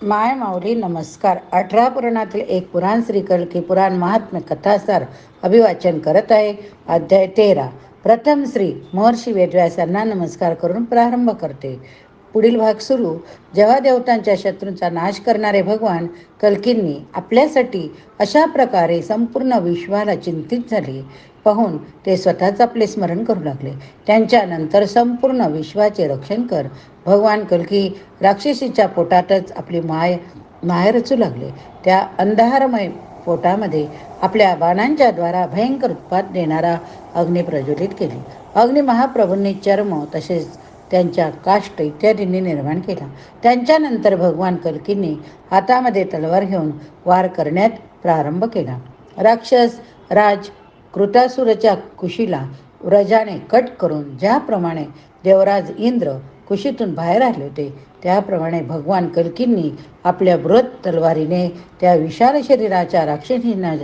माय माऊली नमस्कार. 18 पुराणातील एक पुराण श्री कल्की पुराण महात्म्य कथासार अभिवाचन करत आहे. अध्याय 13. प्रथम श्री महर्षी वेदव्यासांना नमस्कार करून प्रारंभ करते. पुढील भाग सुरू. जेव्हा देवतांच्या शत्रूंचा नाश करणारे भगवान कल्कींनी आपल्यासाठी अशा प्रकारे संपूर्ण विश्वाला चिंतित झाले पाहून ते स्वतःच आपले स्मरण करू लागले. त्यांच्यानंतर संपूर्ण विश्वाचे रक्षण कर. भगवान कल्की राक्षसीच्या पोटातच आपली माय रचू लागले. त्या अंधारमय पोटामध्ये आपल्या बाणांच्या द्वारा भयंकर उत्पात देणारा अग्नी प्रज्वलित केले. अग्नी महाप्रभूंनी चर्म तसेच त्यांच्या काष्ट इत्यादींनी निर्माण केला. त्यांच्यानंतर भगवान कल्कींनी हातामध्ये तलवार घेऊन वार करण्यात प्रारंभ केला. राक्षस राज कृतासुराच्या कुशीला व्रजाने कट करून ज्याप्रमाणे देवराज इंद्र कुशीतून बाहेर आले होते त्याप्रमाणे भगवान कल्कींनी आपल्या बृहत तलवारीने त्या विशाल शरीराच्या राक्षसींना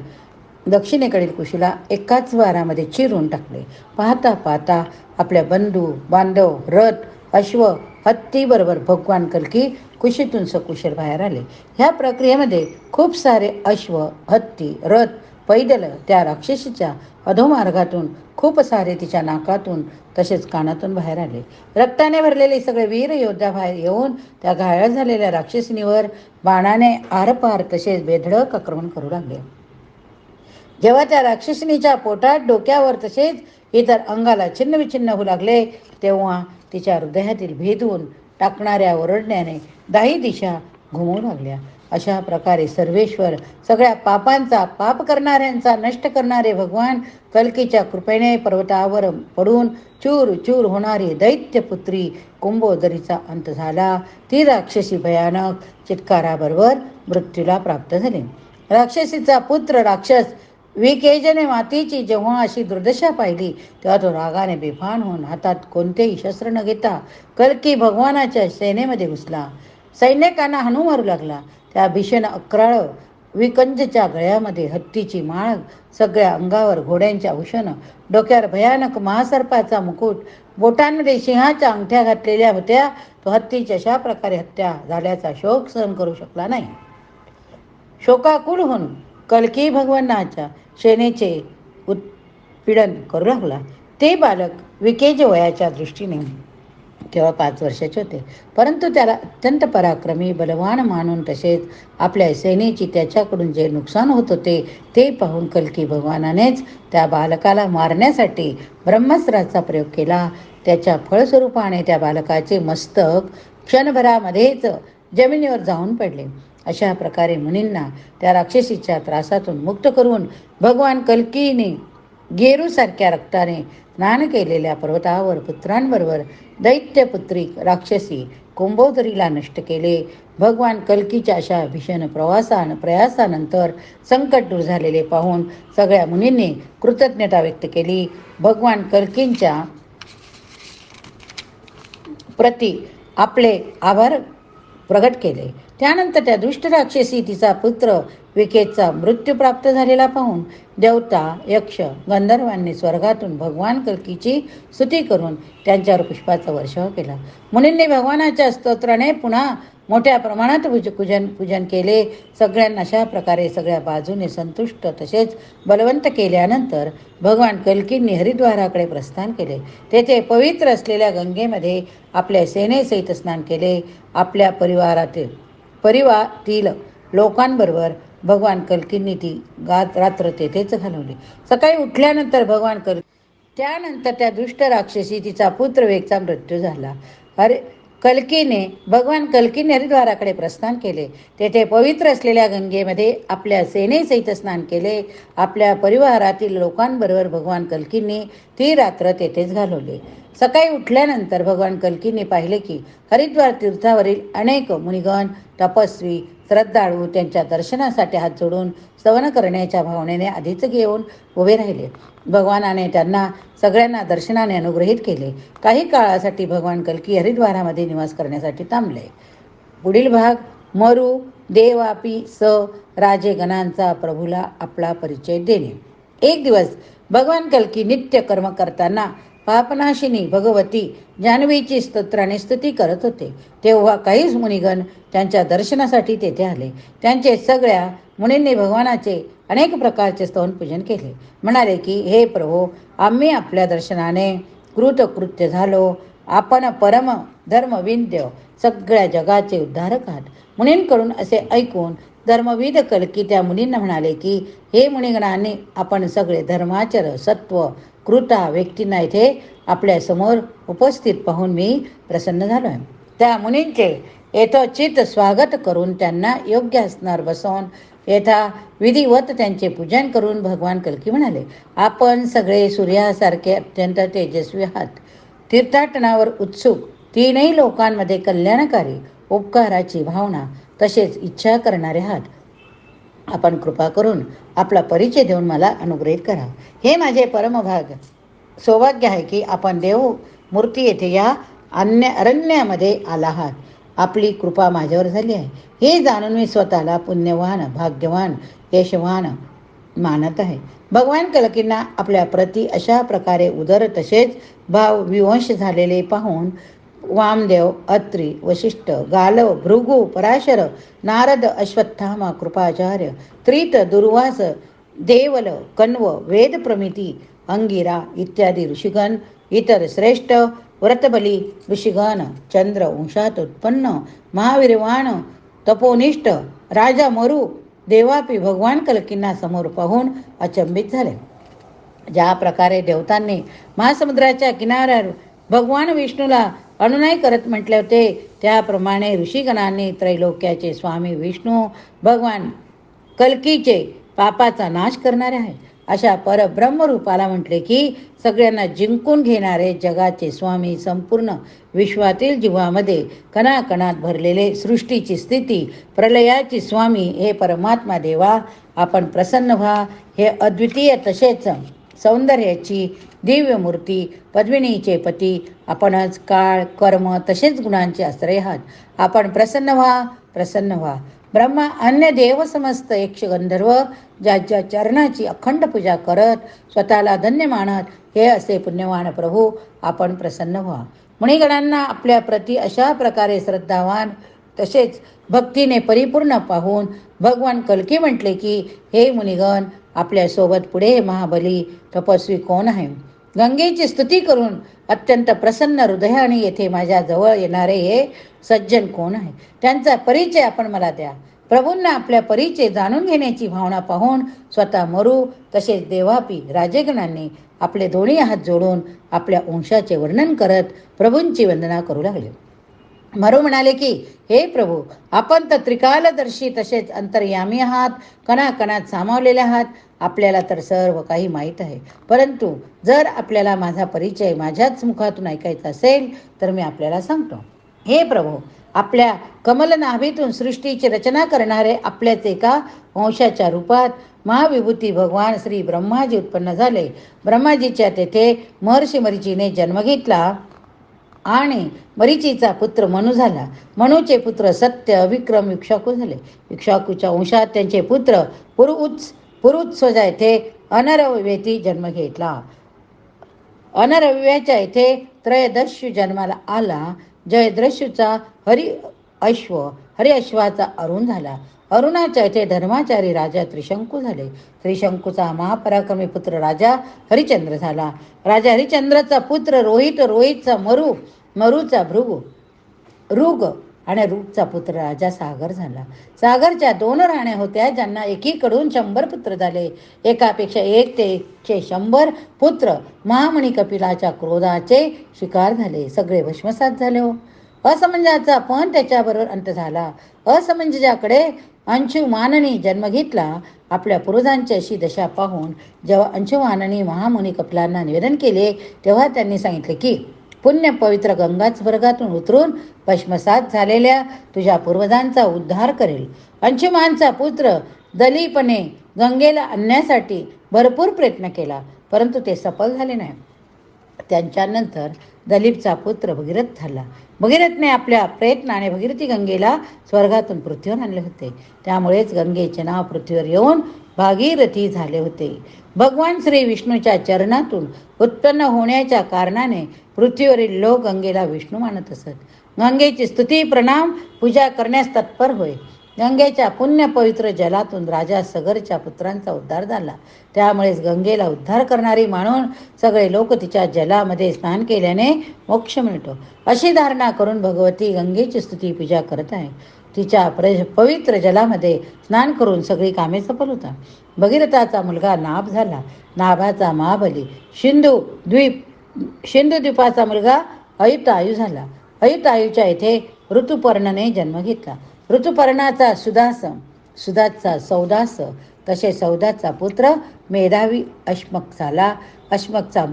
दक्षिणेकडील कुशीला एकाच वारामध्ये चिरून टाकले. पाहता पाहता आपल्या बंधू बांधव रथ अश्व हत्तीबरोबर भगवान कल्की कुशीतून सकुशल बाहेर आले. ह्या प्रक्रियेमध्ये खूप सारे अश्व हत्ती रथ पैदल त्या राक्षसीच्या अधोमार्गातून खूप सारे तिच्या नाकातून तसेच कानातून बाहेर आले. रक्ताने भरलेले सगळे वीर योद्धा बाहेर येऊन त्या घायल झालेल्या राक्षसिनीवर बाणाने आरपार तसेच बेधडक आक्रमण करू लागले. जेव्हा त्या राक्षसिनीच्या पोटात डोक्यावर तसेच इतर अंगाला छिन्नविछिन्न होऊ लागले तेव्हा तिच्या हृदयातील भेदून टाकणाऱ्या ओरडण्याने दाही दिशा घुमवू लागल्या. अशा प्रकारे सर्वेश्वर सगळ्या पापांचा पाप करणाऱ्यांचा नष्ट करणारे भगवान कल्कीच्या कृपेने पर्वतावर पडून चूर चूर होणारी दैत्यपुत्री कुंभोदरीचा अंत झाला. ती राक्षसी भयानक चित्काराबरोबर मृत्यूला प्राप्त झाली. राक्षसीचा पुत्र राक्षस विकेजने मातीची जेव्हा अशी दुर्दशा पाहिली तेव्हा तो रागाने बेफान होऊन हातात कोणतेही शस्त्र न घेता कल्की भगवानाच्या सेनेमध्ये घुसला. सैनिकांना हाणू मारू लागला. त्या भीषण अक्राळ विकंजच्या गळ्यामध्ये हत्तीची माळ, सगळ्या अंगावर घोड्यांच्या भूषण, डोक्यावर भयानक महासर्पाचा मुकुट, बोटांमध्ये सिंहाच्या अंगठ्या घातलेल्या होत्या. तो हत्तीची अशा प्रकारे हत्या झाल्याचा शोक सहन करू शकला नाही. शोकाकुल होऊन कल्की भगवानाच्या सेनेचे उत्पीडन करू लागला. ते बालक विकेज वयाच्या दृष्टीने तेव्हा 5 वर्षाचे होते, परंतु त्याला अत्यंत पराक्रमी बलवान मानून तसेच आपल्या सेनेची त्याच्याकडून जे नुकसान होत होते ते पाहून कल्की भगवानानेच त्या बालकाला मारण्यासाठी ब्रह्मास्त्राचा प्रयोग केला. त्याच्या फळस्वरूपाने त्या बालकाचे मस्तक क्षणभरामध्येच जमिनीवर जाऊन पडले. अशा प्रकारे मुनींना त्या राक्षसीच्या त्रासातून मुक्त करून भगवान कल्कीने गेरूसारख्या रक्ताने स्नान केलेल्या पर्वतावर पुत्रांबरोबर दैत्यपुत्री राक्षसी कुंभोदरीला नष्ट केले. भगवान कल्कीच्या अशा भीषण प्रयासानंतर संकट दूर झालेले पाहून सगळ्या मुनींनी कृतज्ञता व्यक्त केली. भगवान कल्कींच्या प्रति आपले आभार प्रगट केले. त्यानंतर त्या दुष्ट राक्षसी तिचा पुत्र विकेचा मृत्यू प्राप्त झालेला पाहून देवता यक्ष गंधर्वांनी स्वर्गातून भगवान कल्कीची स्तुती करून त्यांच्यावर पुष्पाचा वर्षाव केला. मुनींनी भगवानाच्या स्तोत्राने पुन्हा मोठ्या प्रमाणात पूजन केले. सगळ्यांना अशा प्रकारे सगळ्या बाजूने संतुष्ट तसेच बलवंत केल्यानंतर भगवान कल्कींनी हरिद्वाराकडे प्रस्थान केले. तेथे पवित्र असलेल्या गंगेमध्ये आपल्या सेनेसहित स्नान केले. आपल्या परिवारातील लोकांबरोबर भगवान कल्कींनी ती रात्र तेथेच घालवली. सकाळी उठल्यानंतर त्यानंतर त्या दुष्ट राक्षसी तिचा पुत्र वेगचा मृत्यू झाला. भगवान कल्कीने हरिद्वाराकडे प्रस्थान केले. तेथे पवित्र असलेल्या गंगेमध्ये आपल्या सेनेसहित स्नान केले. आपल्या परिवारातील लोकांबरोबर भगवान कल्कींनी ती रात्र तेथेच घालवली. सकाळी उठल्यानंतर भगवान कल्कींनी पाहिले की हरिद्वार तीर्थावरील अनेक मुनिगण तपस्वी श्रद्धाळू त्यांच्या दर्शनासाठी हात जोडून स्तवन करण्याच्या भावनेने आधीच घेऊन उभे राहिले. भगवानाने त्यांना सगळ्यांना दर्शनाने अनुग्रहित केले. काही काळासाठी भगवान कल्की हरिद्वारामध्ये निवास करण्यासाठी थांबले. पुढील भाग. मरु देवापी स राजेगणांचा प्रभूला आपला परिचय देणे. एक दिवस भगवान कल्की नित्य कर्म करताना पापनाशिनी भगवती जान्हवीची स्तोत्राने स्तुती करत होते. तेव्हा काहीच मुनिगण त्यांच्या दर्शनासाठी तेथे आले. त्यांचे सगळ्या मुनींनी भगवानाचे अनेक प्रकारचे स्तवन पूजन केले. म्हणाले की, हे प्रभो, आम्ही आपल्या दर्शनाने कृतकृत्य झालो. आपण परम धर्मविंद्य सगळ्या जगाचे उद्धारक आहात. मुनींकडून असे ऐकून धर्मविद कल्की त्या मुनींना म्हणाले की, हे मुनिगणांनी, आपण सगळे धर्माचर सत्व कृता व्यक्तींना इथे आपल्या समोर उपस्थित पाहून मी प्रसन्न झालो आहे. त्या मुनींचे यथोचित स्वागत करून त्यांना योग्य आसनावर बसवून यथा विधिवत त्यांचे पूजन करून भगवान कल्की म्हणाले, आपण सगळे सूर्यासारखे अत्यंत तेजस्वी आहात. तीर्थाटनावर उत्सुक, तीनही लोकांमध्ये कल्याणकारी, उपकाराची भावना तसेच इच्छा करणारे आहात. आपण कृपा करून आपला परिचय देऊन मला अनुग्रहित करा. हे माझे परमभाग सौभाग्य आहे की आपण देव मूर्ती येथे या अरण्यामध्ये आला आहात. आपली कृपा माझ्यावर झाली आहे हे जाणून मी स्वतःला पुण्यवान, भाग्यवान, यशवान मानत आहे. भगवान कल्कींना आपल्या प्रती अशा प्रकारे उदर तसेच भाव विवंश झालेले पाहून वामदेव, अत्री, वशिष्ठ, गालव, भृगु, पराशर, नारद, अश्वत्थामा, कृपाचार्य, त्रित, दुर्वास, देवल, कण्व, वेदप्रमिती, अंगिरा इत्यादी ऋषिगण, इतर श्रेष्ठ व्रतबली ऋषिगण, चंद्र वंशात उत्पन्न महावीरवान तपोनिष्ठ राजा मरु देवापी भगवान कल्कींना समोर पाहून अचंबित झाले. ज्या प्रकारे देवतांनी महासमुद्राच्या किनाऱ्यावर भगवान विष्णूला अनुनय करत म्हटले होते, त्याप्रमाणे ऋषिगणांनी त्रैलोक्याचे स्वामी विष्णू भगवान कल्कीचे पापाचा नाश करणारे आहे अशा परब्रह्मरूपाला म्हटले की, सगळ्यांना जिंकून घेणारे जगाचे स्वामी, संपूर्ण विश्वातील जीवामध्ये कणाकणात भरलेले, सृष्टीची स्थिती प्रलयाची स्वामी हे परमात्मा देवा, आपण प्रसन्न व्हा. हे अद्वितीय तसेच सौंदर्याची दिव्य मूर्ती, पद्मिनीचे पती आपणच, काळ, कर्म तसेच गुणांचे आश्रय आहात. आपण प्रसन्न व्हा, प्रसन्न व्हा. ब्रह्मा, अन्य देव, समस्त यक्ष गंधर्व ज्याच्या चरणाची अखंड पूजा करत स्वतःला धन्य मानत, हे असे पुण्यवान प्रभू, आपण प्रसन्न व्हा. मुनिगणांना आपल्या प्रती अशा प्रकारे श्रद्धावान तसेच भक्तीने परिपूर्ण पाहून भगवान कल्की म्हटले की, हे मुनिगण, आपल्यासोबत पुढे हे महाबली तपस्वी कोण आहे? गंगेची स्तुती करून अत्यंत प्रसन्न हृदयाने येथे माझ्या जवळ येणारे हे सज्जन कोण आहे? त्यांचा परिचय आपण मला द्या. प्रभूंना आपल्या परिचय जाणून घेण्याची भावना पाहून स्वतः मरु तसेच देवापी राजेगणांनी आपले दोन्ही हात जोडून आपल्या वंशाचे वर्णन करत प्रभूंची वंदना करू लागले. मरु म्हणाले की, हे प्रभू, आपण तर त्रिकालदर्शी तसेच अंतर्यामी आहात, कणाकणात सामावलेले आहात. आपल्याला तर सर्व काही माहीत आहे, परंतु जर आपल्याला माझा परिचय माझ्याच मुखातून ऐकायचा असेल तर मी आपल्याला सांगतो. हे प्रभू, आपल्या कमलनाभीतून सृष्टीची रचना करणारे आपल्याच एका वंशाच्या रूपात महाविभूती भगवान श्री ब्रह्माजी उत्पन्न झाले. ब्रह्माजीच्या तेथे महर्षी मरीचीने जन्म घेतला आणि मरीचीचा पुत्र मनु झाला. मनुचे पुत्र सत्य, विक्रम, इक्ष्वाकू झाले. इक्ष्वाकूच्या वंशात त्यांचे पुत्र पुरुत्सजा येथे अनरव्येती जन्म घेतला. अनरव्याच्या येथे त्रयोदस्यू जन्माला आला. जयद्रश्यूचा हरिअश्वाचा अरुण झाला. अरुणाच्या येथे धर्माचारी राजा त्रिशंकू झाले. त्रिशंकूचा महापराक्रमी पुत्र राजा हरिचंद्र झाला. राजा हरिचंद्राचा पुत्र रोहित, रोहितचा मरु, मरुचा ऋग आणि ऋगचा पुत्र राजा सागर झाला. सागरच्या 2 राण्या होत्या, ज्यांना एकीकडून 100 पुत्र झाले. एकापेक्षा एक ते 100 पुत्र महामणी कपिलाच्या क्रोधाचे शिकार झाले. सगळे भस्मसात झाले हो. असमंजसाचा पण त्याच्याबरोबर अंत झाला. असमंजसाकडे अंशुमाननी जन्म घेतला. आपल्या पूर्वजांची अशी दशा पाहून जेव्हा अंशुमाननी महामुनी कपिलांना निवेदन केले, तेव्हा त्यांनी सांगितले की, पुण्य पवित्र गंगा स्वर्गातून उतरून भस्मसात झालेल्या तुझ्या पूर्वजांचा उद्धार करेल. अंशुमानचा पुत्र दलीपने गंगेला आणण्यासाठी भरपूर प्रयत्न केला, परंतु ते सफल झाले नाही. त्यांच्यानंतर दलीपचा पुत्र भगीरथ झाला. भगीरथने आपल्या प्रयत्नाने भगीरथी गंगेला स्वर्गातून पृथ्वीवर आणले होते. त्यामुळेच गंगेचे नाव पृथ्वीवर येऊन भागीरथी झाले होते. भगवान श्री विष्णूच्या चरणातून उत्पन्न होण्याच्या कारणाने पृथ्वीवरील लोक गंगेला विष्णू मानत असत. गंगेची स्तुती प्रणाम पूजा करण्यास तत्पर होय. गंगेच्या पुण्य पवित्र जलातून राजा सगरच्या पुत्रांचा उद्धार झाला. त्यामुळेच गंगेला उद्धार करणारी मानून सगळे लोक तिच्या जलामध्ये स्नान केल्याने मोक्ष मिळतो, अशी धारणा करून भगवती गंगेची स्तुती पूजा करत आहे. तिच्या पवित्र जलामध्ये स्नान करून सगळी कामे सफल होतात. भगीरथाचा मुलगा नाभ झाला. नाभाचा महाबली. सिंधू द्वीपाचा मुलगा अयुतायू झाला. अयुतायूच्या येथे ऋतुपर्णने जन्म घेतला. ऋतुपर्णाचा सुदाचा सौदास, तसे सौदाचा पुत्र मेधावी अश्मक झाला. अश्मकचा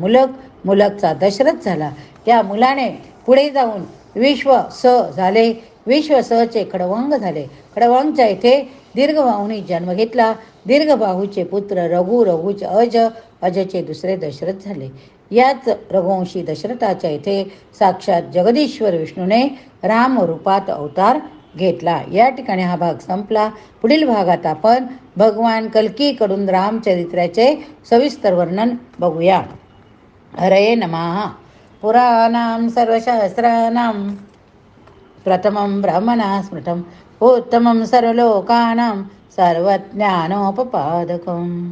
मुलकचा दशरथ झाला. त्या मुलाने पुढे जाऊन विश्व स झाले. विश्व सचे खडवंग झाले. खडवंगच्या येथे दीर्घबाहूने जन्म घेतला. दीर्घबाहूचे पुत्र रघुचे अजचे दुसरे दशरथ झाले. याच रघुवंशी दशरथाच्या येथे साक्षात जगदीश्वर विष्णूने राम रूपात अवतार घेतला. या ठिकाणी हा भाग संपला. पुढील भागात आपण भगवान कल्कीकडून रामचरित्राचे सविस्तर वर्णन बघूया. हरये नमः. पुराणां सर्वशास्त्राणां प्रथमं ब्राह्मणा स्मृतं उत्तमं सर्वलोकानां सर्वज्ञानोपपादकम्.